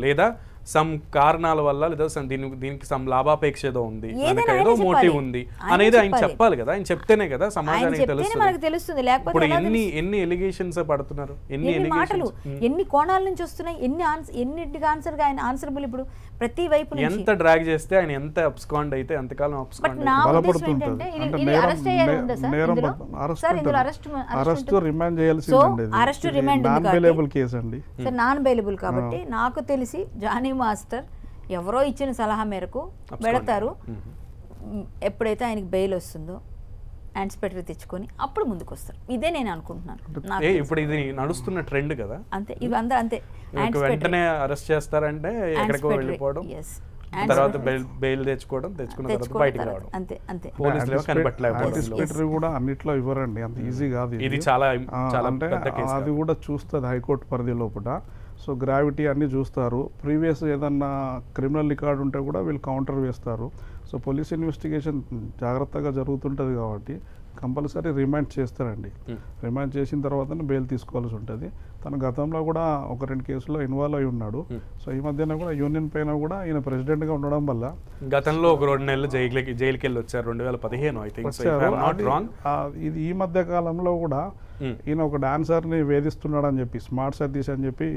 లేదా సమ్ కారణాల వల్ల లేదా దీనికి సమ్ లాభాపేక్ష ఏదో ఉంది, ఏదో మోటివ్ ఉంది అనేది ఆయన చెప్పాలి కదా. ఆయన చెప్తేనే కదా సమాజానికి తెలుస్తుంది. ఇప్పుడు ఎన్ని ఎలిగేషన్స్ పడుతున్నారు, ఎన్ని కోణాల నుంచి వస్తున్నాయి, ఎన్నిటికి ఆన్సరబుల్. ఇప్పుడు ప్రతి వైపు ఎంత డ్రాగ్ చేస్తే ఆయన ఎంత అబ్స్కాండ్ అయితే అంతకాలం నాన్ బెయిలబుల్ కాబట్టి నాకు తెలిసి జానీ మాస్టర్ ఎవరో ఇచ్చిన సలహా మేరకు పెడతారు. ఎప్పుడైతే ఆయనకి బెయిల్ వస్తుందో యాన్స్పెక్టర్ తెచ్చుకొని అప్పుడు ముందుకు వస్తారు. ఇదే నేను అనుకుంటున్నాను. ఇప్పుడు ఇది నడుస్తున్న ట్రెండ్ కదా. అంతే, ఇవి అందరూ అంతే. వెంటనే అరెస్ట్ చేస్తారంటే ఎక్కడికో వెళ్ళిపోవడం, తర్వాత బెయిల్ తెచ్చుకున్న తర్వాత బయటికి రావడం. అంతే అంతే. పోలీసులు కనిపెట్టలేదు కూడా అన్నిట్లో ఇవ్వరండి, అంత ఈజీ కాదు. ఇది చాలా అంటే అది కూడా చూస్తుంది హైకోర్టు పరిధి లోపల. సో గ్రావిటీ అన్నీ చూస్తారు. ప్రీవియస్ ఏదన్నా క్రిమినల్ రికార్డు ఉంటే కూడా వీళ్ళు కౌంటర్ వేస్తారు. సో పోలీస్ ఇన్వెస్టిగేషన్ జాగ్రత్తగా జరుగుతుంటుంది కాబట్టి కంపల్సరీ రిమాండ్ చేస్తారండి. రిమాండ్ చేసిన తర్వాతనే బెయిల్ తీసుకోవాల్సి ఉంటుంది. తన గతంలో కూడా 1-2 కేసుల్లో ఇన్వాల్వ్ అయి ఉన్నాడు. సో ఈ మధ్యన కూడా యూనియన్ పైన కూడా ఈయన ప్రెసిడెంట్గా ఉండడం వల్ల గతంలో ఒక 2 నెలలు జైలుకి వెళ్ళి వచ్చారు. 2015 ఐ థింక్. ఇది ఈ మధ్య కాలంలో కూడా ఈయన ఒక డాన్సర్ని వేధిస్తున్నాడు అని చెప్పి, స్మార్ట్ సతీష్ అని చెప్పి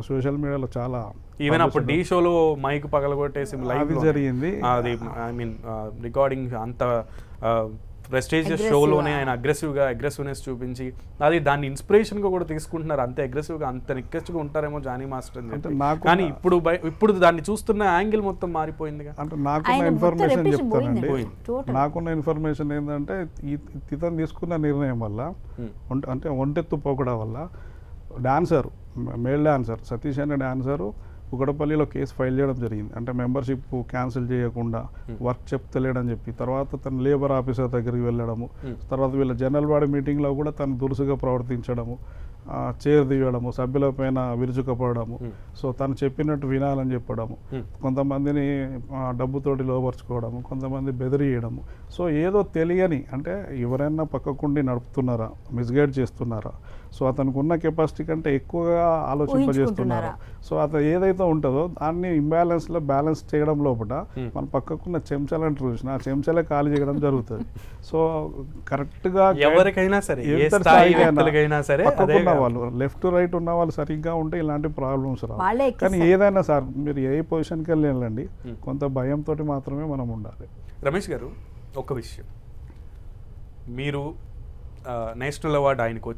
సోషల్ మీడియాలో చాలా, ఈవెన్ అప్పుడు డి షోలో మైక్ పగలగొట్టేసి లైవ్ జరిగింది. అది ఐ మీన్ రికార్డింగ్ అంత ప్రెస్టీజియస్ షోలోనే ఆయన అగ్రెసివ్నెస్ చూపించి అది దాన్ని ఇన్స్పిరేషన్ గా కూడా తీసుకుంటున్నారు. అంత అగ్రెసివ్ గా అంత నిక్కచ్చిగా ఉంటారేమో జానీ మాస్టర్ అని చెప్పి. కానీ ఇప్పుడు దాన్ని చూస్తున్న యాంగిల్ మొత్తం మారిపోయింది. అంటే నాకున్న ఇన్ఫర్మేషన్ చెప్తానండి. నాకున్న ఇన్ఫర్మేషన్ ఏంటంటే ఇతను తీసుకున్న నిర్ణయం వల్ల, అంటే ఒంటెత్తు పోకడం వల్ల డాన్సర్, మేల్ డాన్సర్ సతీష్ అనే డాన్సరు కుకటపల్లిలో కేసు ఫైల్ చేయడం జరిగింది. అంటే మెంబర్షిప్ క్యాన్సిల్ చేయకుండా వర్క్ చెప్తలేడని చెప్పి, తర్వాత తను లేబర్ ఆఫీసర్ దగ్గరికి వెళ్ళడము, తర్వాత వీళ్ళ జనరల్ బాడీ మీటింగ్లో కూడా తను దురుసుగా ప్రవర్తించడము, చైర్ తీయడము, సభ్యుల పైన విరుచుకపోవడము, సో తను చెప్పినట్టు వినాలని చెప్పడము, కొంతమందిని డబ్బుతోటి లోపరుచుకోవడము, కొంతమంది బెదిరియడము. సో ఏదో తెలియని, అంటే ఎవరైనా పక్కకుండి నడుపుతున్నారా, మిస్గైడ్ చేస్తున్నారా, సో అతనికి ఉన్న కెపాసిటీ కంటే ఎక్కువగా ఆలోచింపజేస్తున్నారా, సో అతను ఏదైతే ఉంటుందో దాన్ని ఇంబ్యాలెన్స్లో బ్యాలెన్స్ చేయడం లోపల మన పక్కకున్న చెంచాలని చూసిన ఆ చెంచాలే ఖాళీ చేయడం జరుగుతుంది. సో కరెక్ట్గా ఎవరికైనా సరే వాళ్ళు లెఫ్ట్ రైట్ ఉన్న వాళ్ళు సరిగ్గా ఉంటే ఇలాంటి ప్రాబ్లమ్స్ రావు. కానీ ఏదైనా సార్ మీరు ఏ పొజిషన్కి వెళ్ళండి, కొంత భయంతో మాత్రమే మనం ఉండాలి. రమేష్ గారు, ఒక విషయం, మీరు నేషనల్ అవార్డు ఆయనకు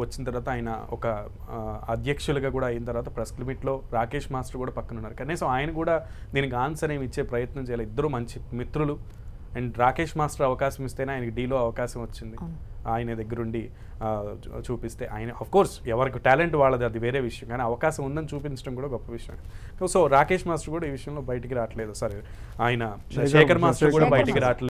వచ్చిన తర్వాత ఆయన ఒక అధ్యక్షులుగా కూడా అయిన తర్వాత ప్రెస్ లిమిట్లో రాకేష్ మాస్టర్ కూడా పక్కన ఉన్నారు. కనీసం ఆయన కూడా దీనికి ఆన్సర్ ఏమి ఇచ్చే ప్రయత్నం చేయాలి. ఇద్దరు మంచి మిత్రులు. అండ్ రాకేష్ మాస్టర్ అవకాశం ఇస్తేనే ఆయనకి డీలో అవకాశం వచ్చింది. ఆయన దగ్గరుండి చూపిస్తే, ఆయన అఫ్కోర్స్ ఎవరికి టాలెంట్ వాళ్ళది, అది వేరే విషయం, కానీ అవకాశం ఉందని చూపించడం కూడా గొప్ప విషయం. సో రాకేష్ మాస్టర్ కూడా ఈ విషయంలో బయటికి రావట్లేదు. సరే, ఆయన శేఖర్ మాస్టర్ కూడా బయటికి రావట్లేదు.